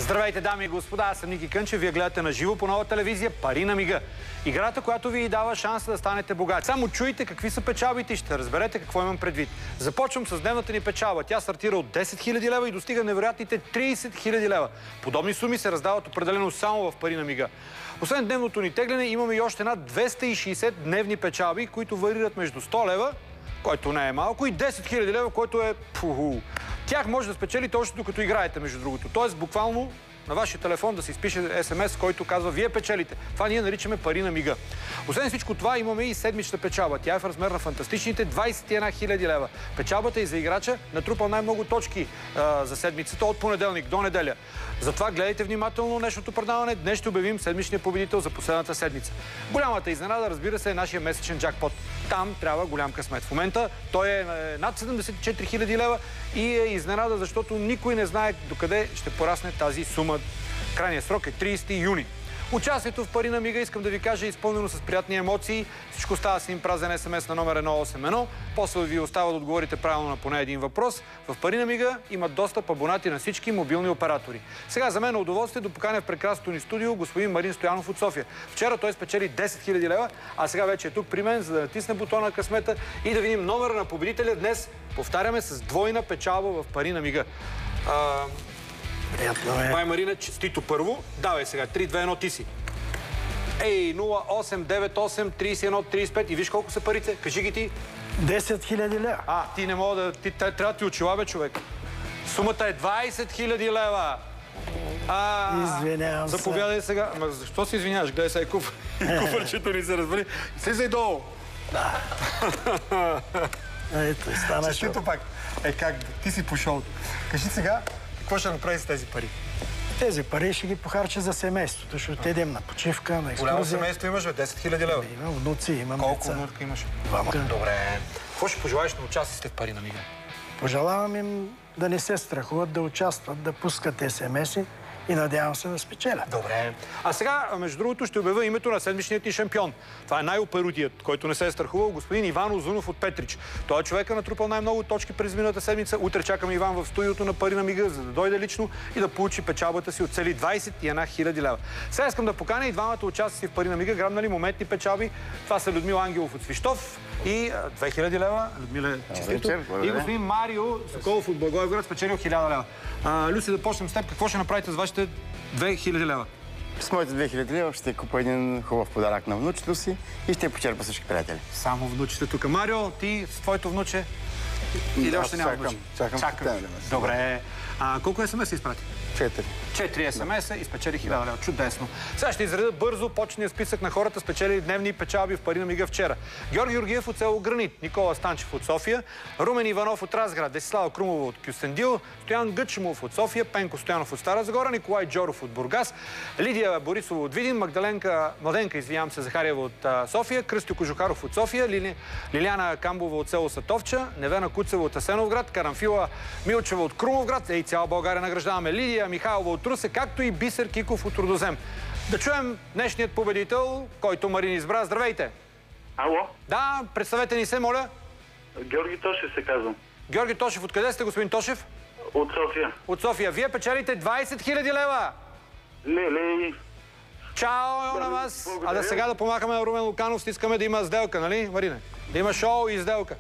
Здравейте, дами и господа, аз съм Ники Кънчев. Вие гледате на живо по Нова телевизия Пари на мига. Играта, която ви дава шанса да станете богати. Само чуйте какви са печалбите и ще разберете какво имам предвид. Започвам с дневната ни печалба. Тя стартира от 10 000 лева и достига невероятните 30 000 лева. Подобни суми се раздават определено само в Пари на мига. Освен дневното ни тегляне, имаме и още над 260 дневни печалби, които варират между 100 лева, който не е малко, и 10 000 лева, който е пуху. Тях може да спечелите още докато играете, между другото. Тоест, буквално на вашия телефон да се изпише СМС, който казва "Вие печелите". Това ние наричаме Пари на мига. Освен всичко това, имаме и седмична печалба. Тя е в размер на фантастичните 21 000 лева. Печалбата и за играча натрупал най-много точки за седмицата от понеделник до неделя. Затова гледайте внимателно днешното предаване. Днес ще обявим седмичния победител за последната седмица. Голямата изненада, разбира се, е нашия месечен джакпот. Там трябва голям късмет. В момента той е над 74 000 лева и е изненада, защото никой не знае докъде ще порасне тази сума. Крайният срок е 30 юни. Участието в Пари на мига, искам да ви кажа, е изпълнено с приятни емоции. Всичко става с един празен СМС на номер 181. После ви остава да отговорите правилно на поне един въпрос. В Пари на мига имат достъп абонати на всички мобилни оператори. Сега за мен е удоволствие да поканя в прекрасното ни студио господин Марин Стоянов от София. Вчера той спечели 10 000 лева, а сега вече е тук при мен, за да натисне бутона късмета и да видим номера на победителя. Днес повтаряме с двойна печалба в Пари на мига. Приятно е. Май Марина, честито първо. Давай сега, 3, 2, 1, ти си. 0898 31 35 и виж колко са парите. Кажи ги ти. 10 000 лева. Ти не мога да... Трябва да ти очила, бе, човек. Сумата е 20 000 лева. Извинявам се. Заповядай сега. Ама защо се извиняваш? Гледай сега куфърчето ни се развали. Слизай долу. Да. Ето, стана честито пак. Как? Ти си по шоуто. Кажи сега, какво ще направи с тези пари? Тези пари ще ги похарча за семейството. Ще отидем на почивка, на екскурзия. Голямо семейство имаш, бе? 10 000 лева. Имам внуци, имам Колко деца. внука имаш? 2. Добре. Какво ще пожелаеш на участниците в Пари на мига? Пожелавам им да не се страхуват, да участват, да пускат СМС-и и надявам се да спечелят. Добре. А сега, между другото, ще обявя името на седмичният ни шампион. Това е най-оперутият, който не се е страхувал, господин Иван Озунов от Петрич. Той е човека натрупал най-много точки през миналата седмица. Утре чакаме Иван в студиото на Пари на мига, за да дойде лично и да получи печалбата си от цели 21 000 лева. Сега искам да поканя и двамата участници в Пари на мига, грабнали моментни печалби. Това са Людмил Ангелов от Свищов и 2000 лева. Людмиле, честито. И господин Марио Соколов от Благоевград спечелил 1000 лева. Люси, да почнем с теб. Какво ще направите с вашите 2000 лева? С моите 2000 лева ще купа един хубав подарък на внучето си и ще почерпа всички приятели. Само внучите тук. Марио, ти с твоето внуче? Или още няма внуче? Чакам. Добре. Колко СМС изпрати? 4 СМС-а и спечели 1000 лева. Чудесно. Сега ще изредя бързо почния списък на хората, спечели дневни печалби в Пари на мига вчера. Георги Георгиев от село Гранит, Никола Станчев от София, Румен Иванов от Разград, Десислава Крумова от Кюстендил, Стоян Гъчмов от София, Пенко Стоянов от Стара Загора, Николай Джоров от Бургас, Лидия Борисова от Видин, Младенка Захариева от София, Кръстю Кожухаров от София, Лиляна Камбова от село Сатовча, Невена Куцева от Асеновград, Карамфила Милчева от Крумовград, и цяла България награждаваме. Лидия Михайлова от Русе, както и Бисер Киков от Родозем. Да чуем днешният победител, който Марин избра. Здравейте! Ало? Да, представете ни се, моля. Георги Тошев се казвам. Георги Тошев, откъде сте, господин Тошев? От София. От София. Вие печелите 20 000 лева! Леле! Чао на вас! А да сега да помахаме на Румен Луканов, искаме да има сделка, нали, Марине? Да има шоу и сделка.